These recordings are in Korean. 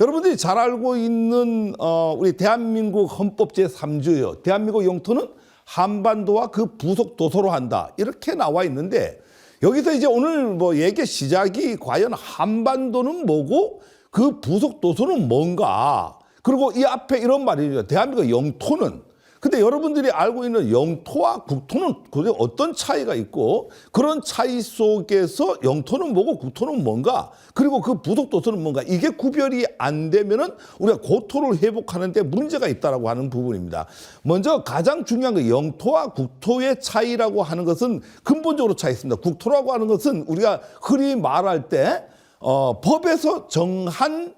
여러분들이 잘 알고 있는 우리 대한민국 헌법 제3조요. 대한민국 영토는 한반도와 그 부속 도서로 한다. 이렇게 나와 있는데 여기서 이제 오늘 얘기 시작이 과연 한반도는 뭐고 그 부속 도서는 뭔가. 그리고 이 앞에 이런 말이죠. 대한민국 영토는. 근데 여러분들이 알고 있는 영토와 국토는 도대체 어떤 차이가 있고 그런 차이 속에서 영토는 뭐고 국토는 뭔가 그리고 그 부속 도서는 뭔가 이게 구별이 안 되면은 우리가 고토를 회복하는 데 문제가 있다라고 하는 부분입니다. 먼저 가장 중요한 건 영토와 국토의 차이라고 하는 것은 근본적으로 차이 있습니다. 국토라고 하는 것은 우리가 흔히 말할 때 법에서 정한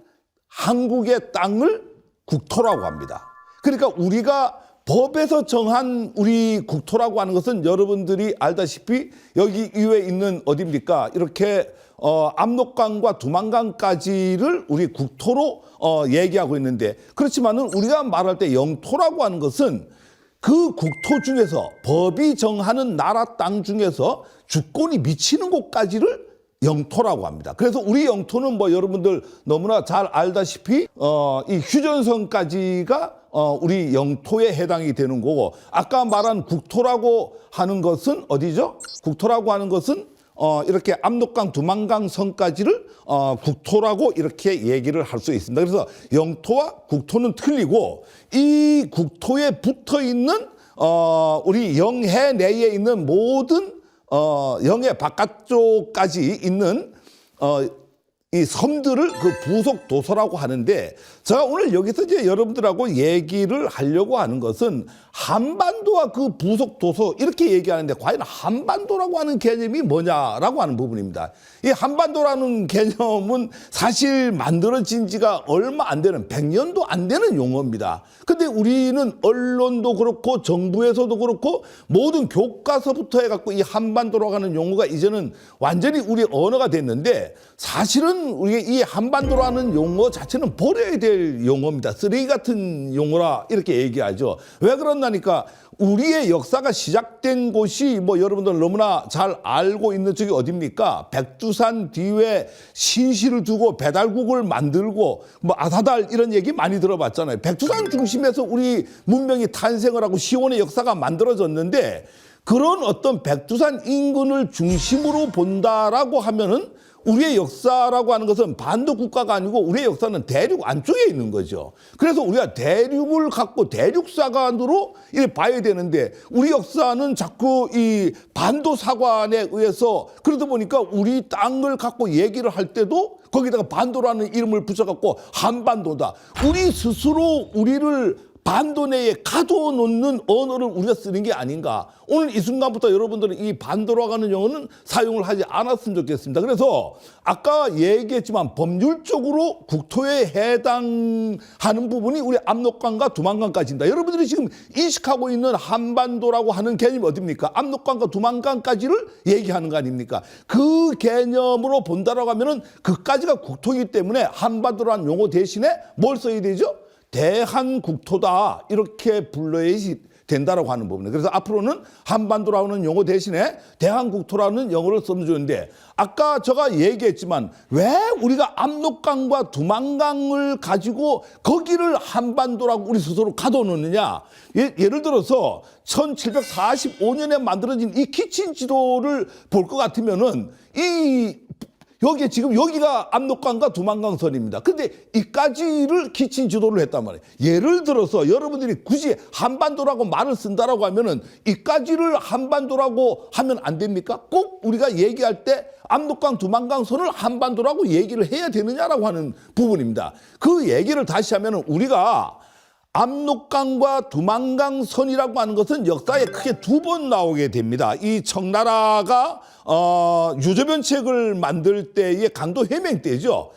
한국의 땅을 국토라고 합니다. 그러니까 우리가 법에서 정한 우리 국토라고 하는 것은 여러분들이 알다시피 여기 위에 있는 어디입니까? 이렇게 압록강과 두만강까지를 우리 국토로 얘기하고 있는데 그렇지만은 우리가 말할 때 영토라고 하는 것은 그 국토 중에서 법이 정하는 나라 땅 중에서 주권이 미치는 곳까지를 영토라고 합니다. 그래서 우리 영토는 여러분들 너무나 잘 알다시피 이 휴전선까지가 우리 영토에 해당이 되는 거고 아까 말한 국토라고 하는 것은 어디죠? 국토라고 하는 것은 이렇게 압록강 두만강 선까지를 국토라고 이렇게 얘기를 할 수 있습니다. 그래서 영토와 국토는 틀리고 이 국토에 붙어 있는 우리 영해 내에 있는 모든 영해 바깥쪽까지 있는 이 섬들을 그 부속 도서라고 하는데 제가 오늘 여기서 이제 여러분들하고 얘기를 하려고 하는 것은 한반도와 그 부속 도서 이렇게 얘기하는데 과연 한반도라고 하는 개념이 뭐냐라고 하는 부분입니다. 이 한반도라는 개념은 사실 만들어진 지가 얼마 안 되는 100년도 안 되는 용어입니다. 근데 우리는 언론도 그렇고 정부에서도 그렇고 모든 교과서부터 해갖고 이 한반도라고 하는 용어가 이제는 완전히 우리 언어가 됐는데 사실은 우리 이 한반도라는 용어 자체는 버려야 될 용어입니다. 쓰레기 같은 용어라 이렇게 얘기하죠. 왜 그런다니까 우리의 역사가 시작된 곳이 여러분들 너무나 잘 알고 있는 쪽이 어디입니까? 백두산 뒤에 신시를 두고 배달국을 만들고 아사달 이런 얘기 많이 들어봤잖아요. 백두산 중심에서 우리 문명이 탄생을 하고 시온의 역사가 만들어졌는데 그런 어떤 백두산 인근을 중심으로 본다라고 하면은 우리의 역사라고 하는 것은 반도 국가가 아니고 우리의 역사는 대륙 안쪽에 있는 거죠. 그래서 우리가 대륙을 갖고 대륙사관으로 이렇게 봐야 되는데 우리 역사는 자꾸 이 반도 사관에 의해서 그러다 보니까 우리 땅을 갖고 얘기를 할 때도 거기다가 반도라는 이름을 붙여갖고 한반도다. 우리 스스로 우리를 반도 내에 가둬놓는 언어를 우리가 쓰는 게 아닌가. 오늘 이 순간부터 여러분들은 이 반도라고 하는 용어는 사용을 하지 않았으면 좋겠습니다. 그래서 아까 얘기했지만 법률적으로 국토에 해당하는 부분이 우리 압록강과 두만강까지입니다. 여러분들이 지금 인식하고 있는 한반도라고 하는 개념이 어딥니까? 압록강과 두만강까지를 얘기하는 거 아닙니까? 그 개념으로 본다라고 하면은 그까지가 국토이기 때문에 한반도라는 용어 대신에 뭘 써야 되죠? 대한국토다 이렇게 불러야지 된다라고 하는 부분이에요. 그래서 앞으로는 한반도라는 용어 대신에 대한국토라는 용어를 써주는데 아까 제가 얘기했지만 왜 우리가 압록강과 두만강을 가지고 거기를 한반도라고 우리 스스로 가둬놓느냐. 예를 들어서 1745년에 만들어진 이 키친 지도를 볼 것 같으면은 여기 지금 여기가 압록강과 두만강 선입니다. 근데 이까지를 키친 지도를 했단 말이에요. 예를 들어서 여러분들이 굳이 한반도라고 말을 쓴다라고 하면은 이까지를 한반도라고 하면 안 됩니까? 꼭 우리가 얘기할 때 압록강 두만강 선을 한반도라고 얘기를 해야 되느냐라고 하는 부분입니다. 그 얘기를 다시 하면은 우리가 압록강과 두만강 선이라고 하는 것은 역사에 크게 2번 나오게 됩니다. 이 청나라가 유저변책을 만들 때의 강도 해명 때죠.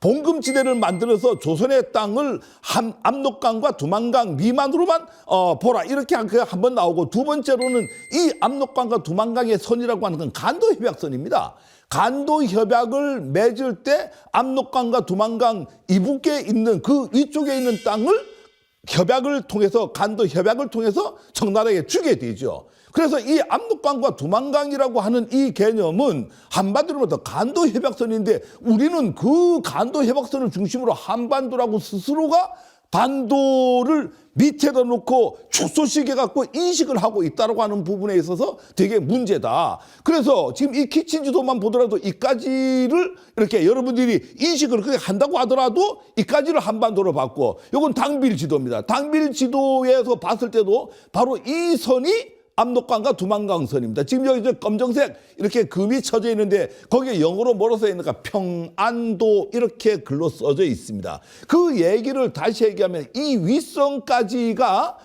봉금지대를 만들어서 조선의 땅을 압록강과 두만강 미만으로만 보라 이렇게 한 번 나오고 두 번째로는 이 압록강과 두만강의 선이라고 하는 건 간도협약선입니다. 간도협약을 맺을 때 압록강과 두만강 이북에 있는 그 위쪽에 있는 땅을 협약을 통해서 간도 협약을 통해서 청나라에게 주게 되죠. 그래서 이 압록강과 두만강이라고 하는 이 개념은 한반도로부터 간도 해박선인데 우리는 그 간도 해박선을 중심으로 한반도라고 스스로가 반도를 밑에다 놓고 축소시켜 갖고 인식을 하고 있다고 하는 부분에 있어서 되게 문제다. 그래서 지금 이 키친지도만 보더라도 이까지를 이렇게 여러분들이 인식을 그렇게 한다고 하더라도 이까지를 한반도로 봤고, 이건 당빌지도입니다. 당빌지도에서 봤을 때도 바로 이 선이 압록강과 두만강 선입니다. 지금 여기 저 검정색 이렇게 금이 쳐져 있는데 거기에 영어로 뭐로 써 있는가? 평안도 이렇게 글로 써져 있습니다. 그 얘기를 다시 얘기하면 이 윗선까지가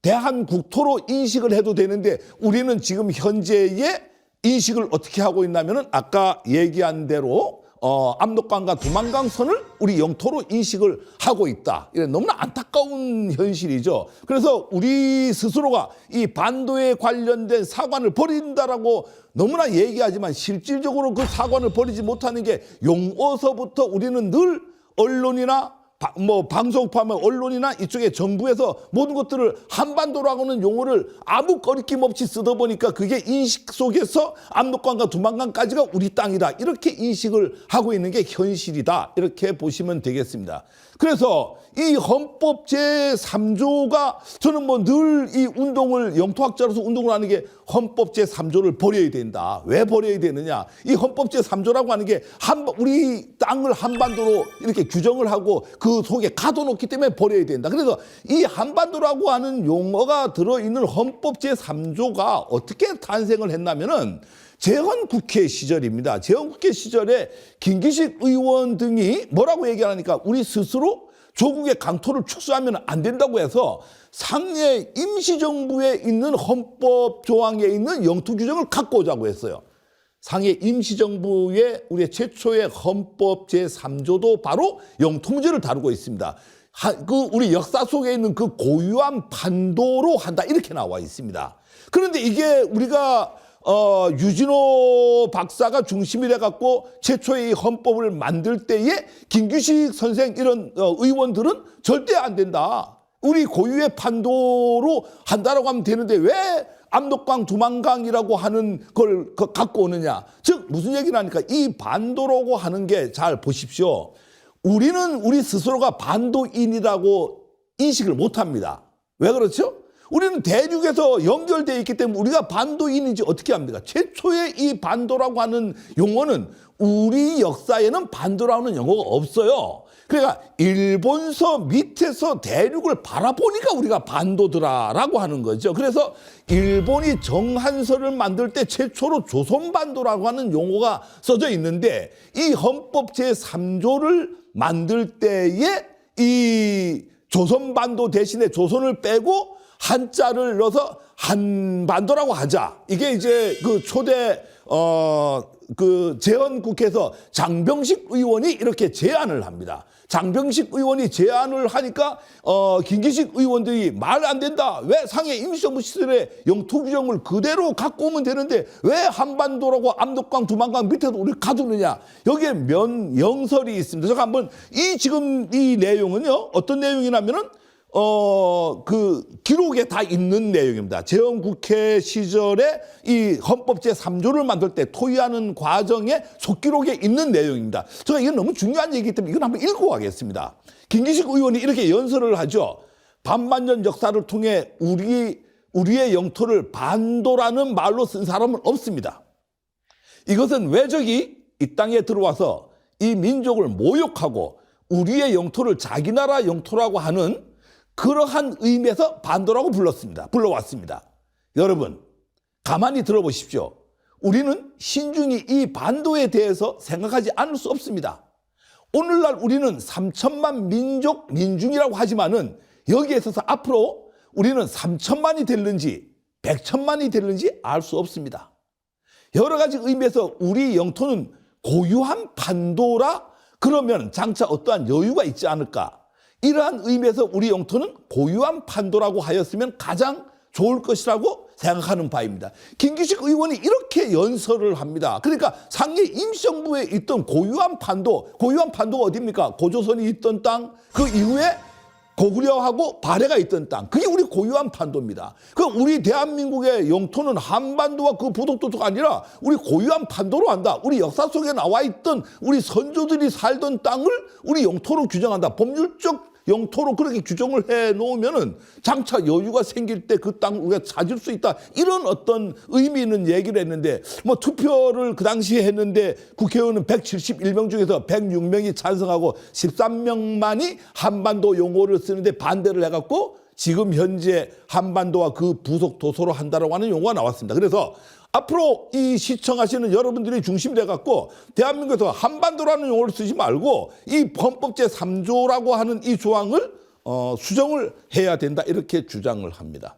대한 국토로 인식을 해도 되는데 우리는 지금 현재의 인식을 어떻게 하고 있냐면은 아까 얘기한 대로 압록강과 두만강 선을 우리 영토로 인식을 하고 있다. 이래 너무나 안타까운 현실이죠. 그래서 우리 스스로가 이 반도에 관련된 사관을 버린다라고 너무나 얘기하지만 실질적으로 그 사관을 버리지 못하는 게 용어서부터 우리는 늘 언론이나 방송파면 언론이나 이쪽에 정부에서 모든 것들을 한반도라고 하는 용어를 아무 거리낌 없이 쓰다 보니까 그게 인식 속에서 압록강과 두만강까지가 우리 땅이다. 이렇게 인식을 하고 있는 게 현실이다. 이렇게 보시면 되겠습니다. 그래서 이 헌법 제3조가 저는 뭐 늘 이 운동을 영토학자로서 운동을 하는 게 헌법 제3조를 버려야 된다. 왜 버려야 되느냐? 이 헌법 제3조라고 하는 게 우리 땅을 한반도로 이렇게 규정을 하고 그 속에 가둬놓기 때문에 버려야 된다. 그래서 이 한반도라고 하는 용어가 들어있는 헌법 제3조가 어떻게 탄생을 했냐면은 재헌국회 시절입니다. 재헌국회 시절에 김기식 의원 등이 뭐라고 얘기하니까 우리 스스로 조국의 강토를 축소하면 안 된다고 해서 상해 임시정부에 있는 헌법 조항에 있는 영토 규정을 갖고 오자고 했어요. 상해 임시정부의 우리 최초의 헌법 제3조도 바로 영토 문제를 다루고 있습니다. 우리 역사 속에 있는 그 고유한 반도로 한다 이렇게 나와 있습니다. 그런데 이게 우리가 유진호 박사가 중심이 돼갖고 최초의 이 헌법을 만들 때에 김규식 선생 이런 의원들은 절대 안 된다. 우리 고유의 판도로 한다라고 하면 되는데 왜 압록강 두만강이라고 하는 걸 갖고 오느냐. 즉 무슨 얘기를 하니까 이 반도라고 하는 게 잘 보십시오. 우리는 우리 스스로가 반도인이라고 인식을 못합니다. 왜 그렇죠? 우리는 대륙에서 연결되어 있기 때문에 우리가 반도인인지 어떻게 합니까? 최초의 이 반도라고 하는 용어는 우리 역사에는 반도라는 용어가 없어요. 그러니까 일본서 밑에서 대륙을 바라보니까 우리가 반도더라라고 하는 거죠. 그래서 일본이 정한서를 만들 때 최초로 조선반도라고 하는 용어가 써져 있는데 이 헌법 제3조를 만들 때에 이 조선반도 대신에 조선을 빼고 한자를 넣어서 한반도라고 하자. 이게 이제 그 초대 그 재헌국회에서 장병식 의원이 이렇게 제안을 합니다. 장병식 의원이 제안을 하니까 김기식 의원들이 말 안 된다. 왜 상해 임시정부 시절에 영토 규정을 그대로 갖고 오면 되는데 왜 한반도라고 압록강 두만강 밑에도 우리 가두느냐. 여기에 명설이 있습니다. 제가 한번 지금 이 내용은요 어떤 내용이냐면은 그 기록에 다 있는 내용입니다. 재헌국회 시절에 이 헌법 제3조를 만들 때 토의하는 과정에 속기록에 있는 내용입니다. 제가 이건 너무 중요한 얘기이기 때문에 이건 한번 읽고 가겠습니다. 김기식 의원이 이렇게 연설을 하죠. 반만년 역사를 통해 우리의 영토를 반도라는 말로 쓴 사람은 없습니다. 이것은 외적이 이 땅에 들어와서 이 민족을 모욕하고 우리의 영토를 자기 나라 영토라고 하는 그러한 의미에서 반도라고 불러왔습니다. 여러분, 가만히 들어보십시오. 우리는 신중히 이 반도에 대해서 생각하지 않을 수 없습니다. 오늘날 우리는 3천만 민중이라고 하지만은 여기에 있어서 앞으로 우리는 3천만이 될는지 100천만이 될는지 알 수 없습니다. 여러 가지 의미에서 우리 영토는 고유한 반도라 그러면 장차 어떠한 여유가 있지 않을까? 이러한 의미에서 우리 영토는 고유한 판도라고 하였으면 가장 좋을 것이라고 생각하는 바입니다. 김기식 의원이 이렇게 연설을 합니다. 그러니까 상해 임시정부에 있던 고유한 판도가 어디입니까? 고조선이 있던 땅, 그 이후에 고구려하고 발해가 있던 땅, 그게 우리 고유한 판도입니다. 그 우리 대한민국의 영토는 한반도와 그 부속도서가 아니라 우리 고유한 판도로 한다. 우리 역사 속에 나와 있던 우리 선조들이 살던 땅을 우리 영토로 규정한다. 법률적 영토로 그렇게 규정을 해 놓으면은 장차 여유가 생길 때 그 땅 우리가 찾을 수 있다. 이런 어떤 의미 있는 얘기를 했는데, 뭐 투표를 그 당시에 했는데 국회의원은 171명 중에서 106명이 찬성하고 13명만이 한반도 용어를 쓰는데 반대를 해갖고 지금 현재 한반도와 그 부속 도서로 한다라고 하는 용어가 나왔습니다. 그래서 앞으로 이 시청하시는 여러분들이 중심이 돼갖고 대한민국에서 한반도라는 용어를 쓰지 말고 이 헌법 제3조라고 하는 이 조항을 수정을 해야 된다, 이렇게 주장을 합니다.